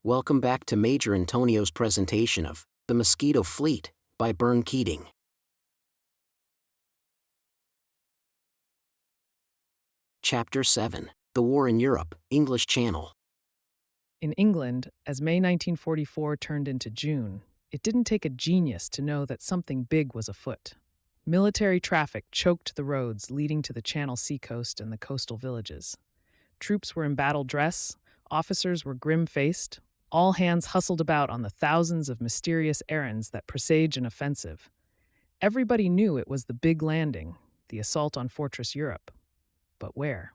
Welcome back to Major Antonio's presentation of The Mosquito Fleet by Bern Keating. Chapter 7. The War in Europe, English Channel. In England, as May 1944 turned into June, it didn't take a genius to know that something big was afoot. Military traffic choked the roads leading to the Channel seacoast and the coastal villages. Troops were in battle dress, officers were grim-faced, all hands hustled about on the thousands of mysterious errands that presage an offensive. Everybody knew it was the big landing, the assault on Fortress Europe. But where?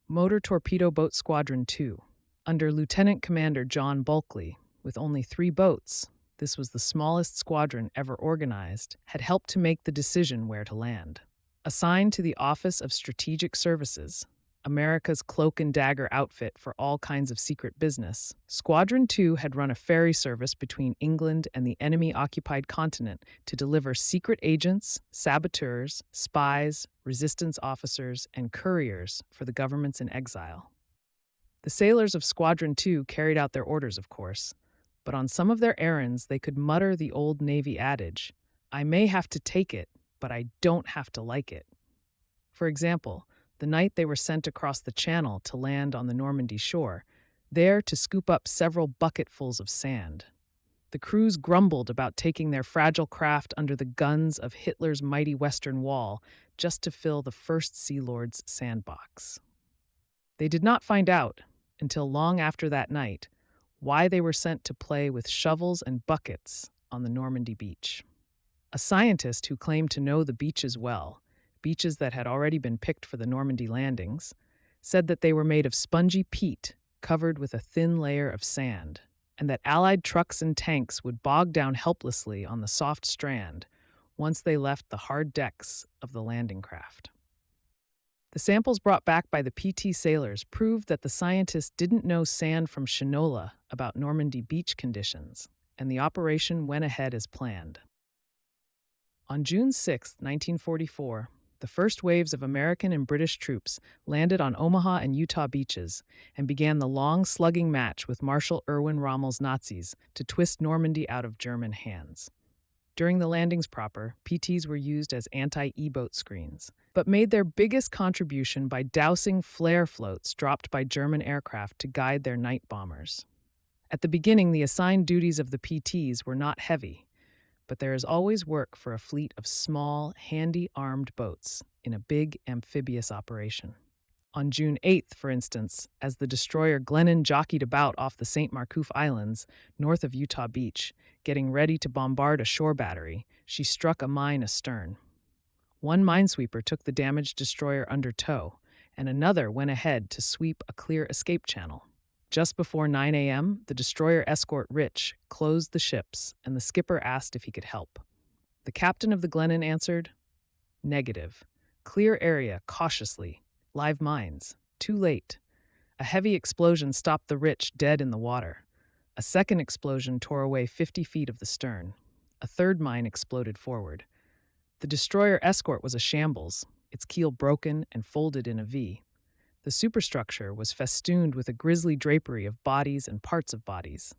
Motor Torpedo Boat Squadron 2. Under Lieutenant Commander John Bulkley, with only 3 boats, this was the smallest squadron ever organized, had helped to make the decision where to land. Assigned to the Office of Strategic Services, America's cloak and dagger outfit for all kinds of secret business, Squadron 2 had run a ferry service between England and the enemy-occupied continent to deliver secret agents, saboteurs, spies, resistance officers, and couriers for the governments in exile. The sailors of Squadron 2 carried out their orders, of course, but on some of their errands they could mutter the old Navy adage, "I may have to take it, but I don't have to like it." For example, the night they were sent across the Channel to land on the Normandy shore, there to scoop up several bucketfuls of sand. The crews grumbled about taking their fragile craft under the guns of Hitler's mighty Western Wall just to fill the first Sea Lord's sandbox. They did not find out, until long after that night, why they were sent to play with shovels and buckets on the Normandy beach. A scientist who claimed to know the beaches well, beaches that had already been picked for the Normandy landings, said that they were made of spongy peat covered with a thin layer of sand, and that Allied trucks and tanks would bog down helplessly on the soft strand once they left the hard decks of the landing craft. The samples brought back by the PT sailors proved that the scientists didn't know sand from shinola about Normandy beach conditions, and the operation went ahead as planned. On June 6, 1944, the first waves of American and British troops landed on Omaha and Utah beaches and began the long slugging match with Marshal Erwin Rommel's Nazis to twist Normandy out of German hands. During the landings proper, PTs were used as anti-E-boat screens, but made their biggest contribution by dousing flare floats dropped by German aircraft to guide their night bombers. At the beginning, the assigned duties of the PTs were not heavy, but there is always work for a fleet of small, handy-armed boats in a big amphibious operation. On June 8th, for instance, as the destroyer Glennon jockeyed about off the St. Marcouf Islands, north of Utah Beach, getting ready to bombard a shore battery, she struck a mine astern. One minesweeper took the damaged destroyer under tow, and another went ahead to sweep a clear escape channel. Just before 9 a.m., the destroyer escort Rich closed the ships, and the skipper asked if he could help. The captain of the Glennon answered, "Negative. Clear area, cautiously. Live mines. Too late." A heavy explosion stopped the Rich dead in the water. A second explosion tore away 50 feet of the stern. A third mine exploded forward. The destroyer escort was a shambles, its keel broken and folded in a V. The superstructure was festooned with a grisly drapery of bodies and parts of bodies.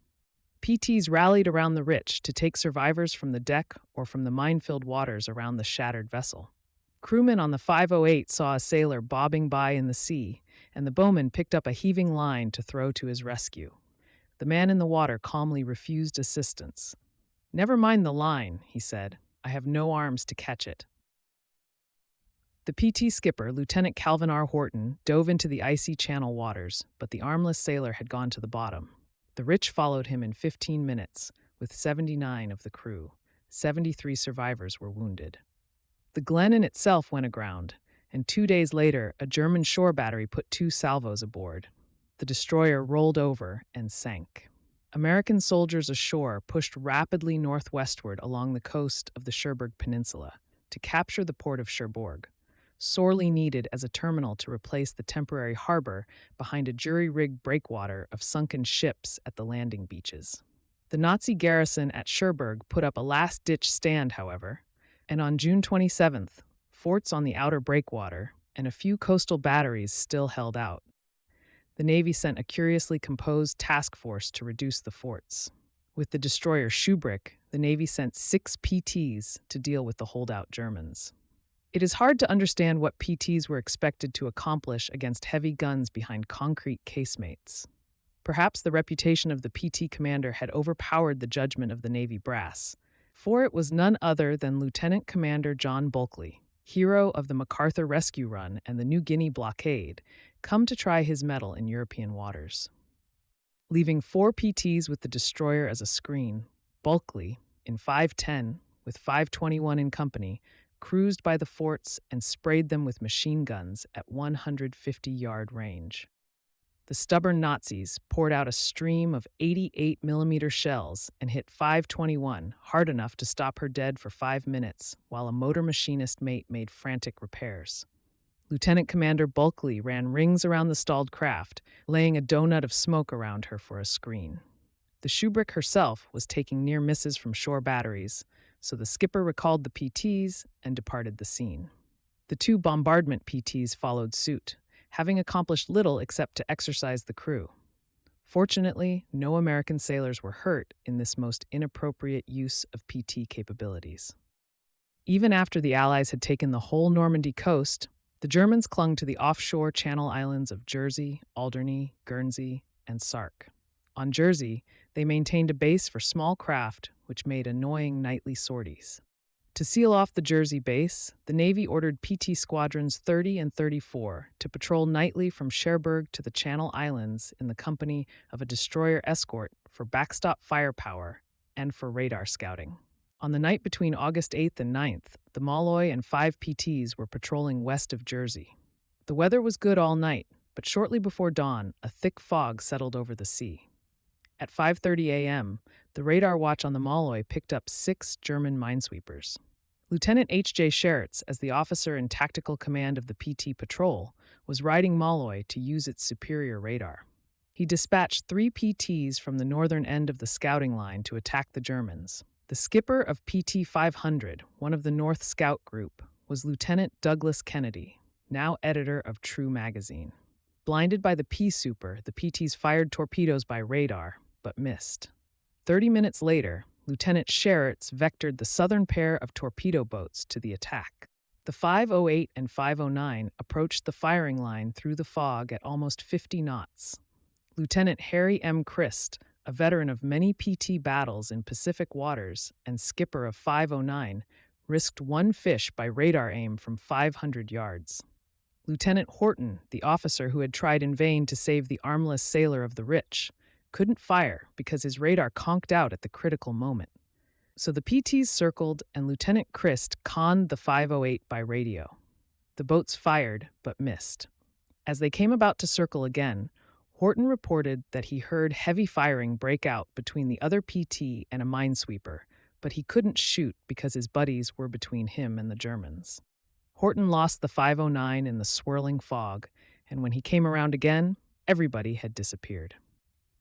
PTs rallied around the Rich to take survivors from the deck or from the mine-filled waters around the shattered vessel. Crewmen on the 508 saw a sailor bobbing by in the sea, and the bowman picked up a heaving line to throw to his rescue. The man in the water calmly refused assistance. "Never mind the line," he said. "I have no arms to catch it." The PT skipper, Lieutenant Calvin R. Horton, dove into the icy channel waters, but the armless sailor had gone to the bottom. The Rich followed him in 15 minutes, with 79 of the crew. 73 survivors were wounded. The Glennon itself went aground, and 2 days later, a German shore battery put 2 salvos aboard. The destroyer rolled over and sank. American soldiers ashore pushed rapidly northwestward along the coast of the Cherbourg Peninsula to capture the port of Cherbourg, sorely needed as a terminal to replace the temporary harbor behind a jury-rigged breakwater of sunken ships at the landing beaches. The Nazi garrison at Cherbourg put up a last-ditch stand, however, and on June 27th, forts on the outer breakwater and a few coastal batteries still held out. The Navy sent a curiously composed task force to reduce the forts. With the destroyer Schubrick, the Navy sent 6 PTs to deal with the holdout Germans. It is hard to understand what PTs were expected to accomplish against heavy guns behind concrete casemates. Perhaps the reputation of the PT commander had overpowered the judgment of the Navy brass, for it was none other than Lieutenant Commander John Bulkeley, hero of the MacArthur Rescue Run and the New Guinea blockade, come to try his mettle in European waters. Leaving 4 PTs with the destroyer as a screen, Bulkeley, in 510, with 521 in company, cruised by the forts and sprayed them with machine guns at 150-yard range. The stubborn Nazis poured out a stream of 88mm shells and hit 521 hard enough to stop her dead for 5 minutes, while a motor machinist mate made frantic repairs. Lieutenant Commander Bulkeley ran rings around the stalled craft, laying a donut of smoke around her for a screen. The Schubrick herself was taking near misses from shore batteries, so the skipper recalled the PTs and departed the scene. The 2 bombardment PTs followed suit, having accomplished little except to exercise the crew. Fortunately, no American sailors were hurt in this most inappropriate use of PT capabilities. Even after the Allies had taken the whole Normandy coast, the Germans clung to the offshore Channel Islands of Jersey, Alderney, Guernsey, and Sark. On Jersey, they maintained a base for small craft, which made annoying nightly sorties. To seal off the Jersey base, the Navy ordered PT Squadrons 30 and 34 to patrol nightly from Cherbourg to the Channel Islands in the company of a destroyer escort for backstop firepower and for radar scouting. On the night between August 8th and 9th, the Malloy and 5 PTs were patrolling west of Jersey. The weather was good all night, but shortly before dawn, a thick fog settled over the sea. At 5:30 a.m., the radar watch on the Malloy picked up 6 German minesweepers. Lieutenant H.J. Sheretz, as the officer in tactical command of the PT patrol, was riding Malloy to use its superior radar. He dispatched 3 PTs from the northern end of the scouting line to attack the Germans. The skipper of PT 500, one of the North Scout Group, was Lieutenant Douglas Kennedy, now editor of True magazine. Blinded by the P-Super, the PTs fired torpedoes by radar, but missed. 30 minutes later, Lieutenant Sheretz vectored the southern pair of torpedo boats to the attack. The 508 and 509 approached the firing line through the fog at almost 50 knots. Lieutenant Harry M. Christ, a veteran of many PT battles in Pacific waters and skipper of 509, risked 1 fish by radar aim from 500 yards. Lieutenant Horton, the officer who had tried in vain to save the armless sailor of the Rich, couldn't fire because his radar conked out at the critical moment. So the PTs circled and Lieutenant Christ conned the 508 by radio. The boats fired but missed. As they came about to circle again, Horton reported that he heard heavy firing break out between the other PT and a minesweeper, but he couldn't shoot because his buddies were between him and the Germans. Horton lost the 509 in the swirling fog, and when he came around again, everybody had disappeared.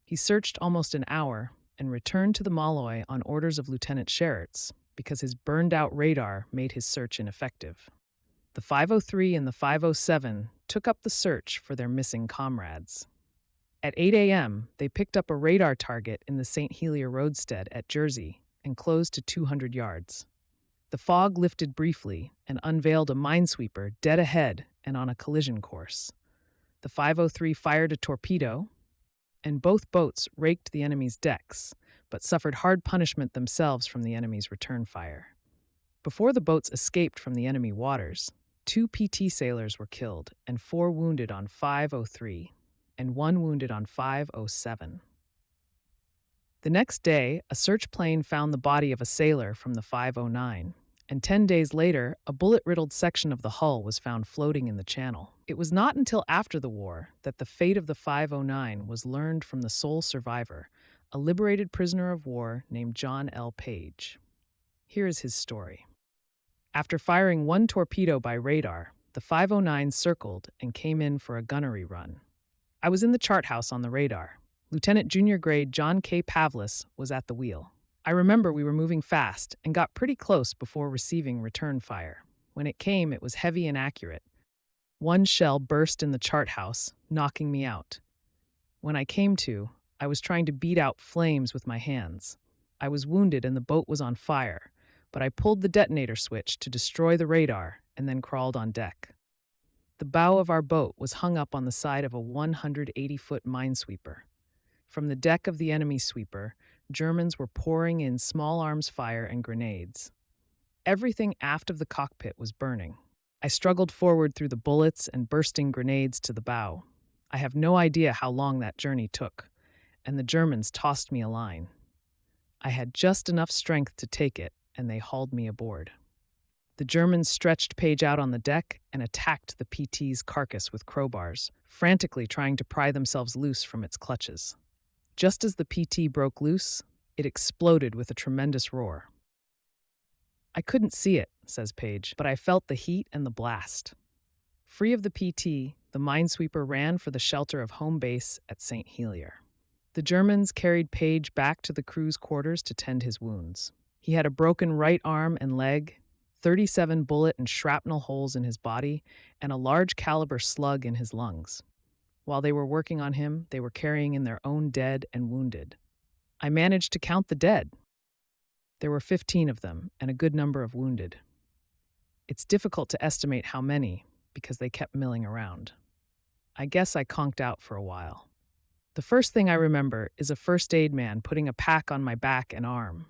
He searched almost an hour and returned to the Malloy on orders of Lieutenant Sheretz because his burned-out radar made his search ineffective. The 503 and the 507 took up the search for their missing comrades. At 8 a.m., they picked up a radar target in the St. Helier roadstead at Jersey and closed to 200 yards. The fog lifted briefly and unveiled a minesweeper dead ahead and on a collision course. The 503 fired a torpedo, and both boats raked the enemy's decks, but suffered hard punishment themselves from the enemy's return fire. Before the boats escaped from the enemy waters, 2 PT sailors were killed and 4 wounded on 503, and 1 wounded on 507. The next day, a search plane found the body of a sailor from the 509, and 10 days later, a bullet-riddled section of the hull was found floating in the channel. It was not until after the war that the fate of the 509 was learned from the sole survivor, a liberated prisoner of war named John L. Page. Here is his story. After firing 1 torpedo by radar, the 509 circled and came in for a gunnery run. I was in the chart house on the radar. Lieutenant Junior Grade John K. Pavlis was at the wheel. I remember we were moving fast and got pretty close before receiving return fire. When it came, it was heavy and accurate. 1 shell burst in the chart house, knocking me out. When I came to, I was trying to beat out flames with my hands. I was wounded and the boat was on fire, but I pulled the detonator switch to destroy the radar and then crawled on deck. The bow of our boat was hung up on the side of a 180-foot minesweeper. From the deck of the enemy sweeper, Germans were pouring in small arms fire and grenades. Everything aft of the cockpit was burning. I struggled forward through the bullets and bursting grenades to the bow. I have no idea how long that journey took, and the Germans tossed me a line. I had just enough strength to take it, and they hauled me aboard. The Germans stretched Paige out on the deck and attacked the PT's carcass with crowbars, frantically trying to pry themselves loose from its clutches. Just as the PT broke loose, it exploded with a tremendous roar. I couldn't see it, says Paige, but I felt the heat and the blast. Free of the PT, the minesweeper ran for the shelter of home base at St. Helier. The Germans carried Paige back to the crew's quarters to tend his wounds. He had a broken right arm and leg, 37 bullet and shrapnel holes in his body, and a large caliber slug in his lungs. While they were working on him, they were carrying in their own dead and wounded. I managed to count the dead. There were 15 of them, and a good number of wounded. It's difficult to estimate how many, because they kept milling around. I guess I conked out for a while. The first thing I remember is a first aid man putting a pack on my back and arm.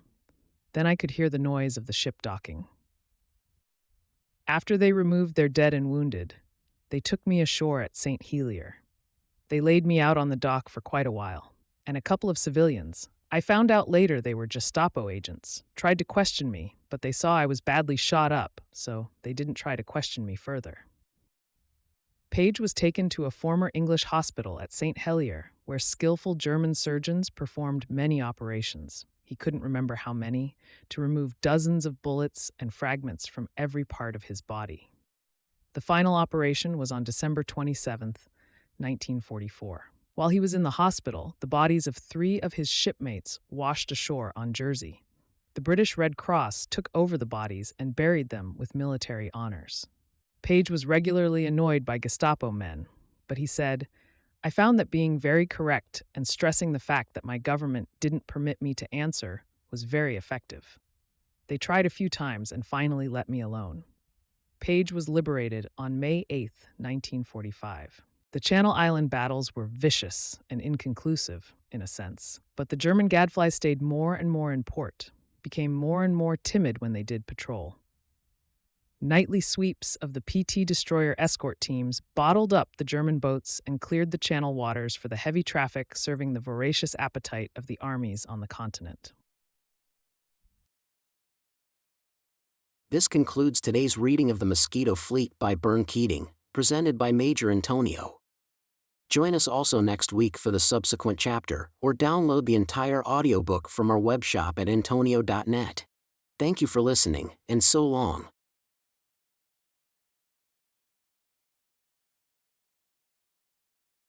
Then I could hear the noise of the ship docking. After they removed their dead and wounded, they took me ashore at St. Helier. They laid me out on the dock for quite a while, and a couple of civilians. I found out later they were Gestapo agents, tried to question me, but they saw I was badly shot up, so they didn't try to question me further. Paige was taken to a former English hospital at St. Helier, where skillful German surgeons performed many operations. He couldn't remember how many, to remove dozens of bullets and fragments from every part of his body. The final operation was on December 27th, 1944. While he was in the hospital, the bodies of 3 of his shipmates washed ashore on Jersey. The British Red Cross took over the bodies and buried them with military honors. Paige was regularly annoyed by Gestapo men, but he said, "I found that being very correct and stressing the fact that my government didn't permit me to answer was very effective. They tried a few times and finally let me alone." Paige was liberated on May 8, 1945. The Channel Island battles were vicious and inconclusive, in a sense, but the German gadflies stayed more and more in port, became more and more timid when they did patrol. Nightly sweeps of the PT destroyer escort teams bottled up the German boats and cleared the channel waters for the heavy traffic serving the voracious appetite of the armies on the continent. This concludes today's reading of The Mosquito Fleet by Bern Keating, presented by Major Antonio. Join us also next week for the subsequent chapter, or download the entire audiobook from our webshop at antonio.net. Thank you for listening, and so long.